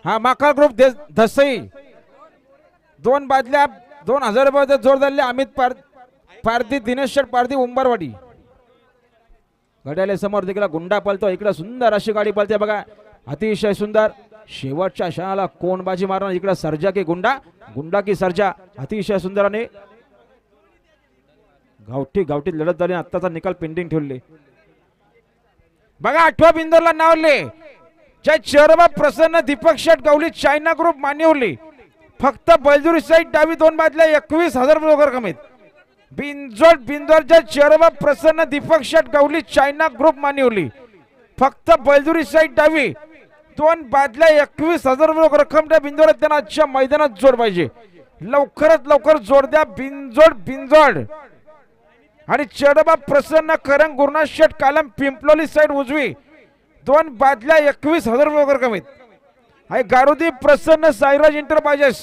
हा माका ग्रुप धसई दोन बादल्या 2000 रुपये जोर धरले अमित पारधी दिनेश शेठ पारधी उंबरवाडी घड्याळे समोर देखील गुंडा पळतो इकडे सुंदर अशी गाडी पळते बघा अतिशय सुंदर शेवटच्या क्षणाला कोण बाजी मारणार इकडे सर्जा की गुंडा गुंडा की सर्जा अतिशय सुंदर आणि गावठी गावठी लढत झाली आत्ताचा निकाल पेंडिंग ठेवले बघा 8व्या बिंदूला नावले जय चेअरबा प्रसन्न दीपक शेठ गवली चायना ग्रुप मान्यवली फक्त बैलजुरी साईड डावी दोन बाजल्या 21,000 रुपये कमीत बिंदोरच्या चेअरबा प्रसन्न दीपक शेठ गवली चायना ग्रुप मान्यवली फक्त बैलजुरी साईड डावी दोन बादल्या 21,000 रुपये रक्कम त्या बिंदोर त्यांना आजच्या मैदानात जोड पाहिजे लवकरात लवकर जोड द्या बिंजोड आणि चेडबा प्रसन्न करंग गुरुनाथ शेठ कालम पिंपलोली साइड उजवी दोन बादल्या 21,000 रुपये कमीत आहे गारुदी प्रसन्न साईराज इंटरप्राइजेस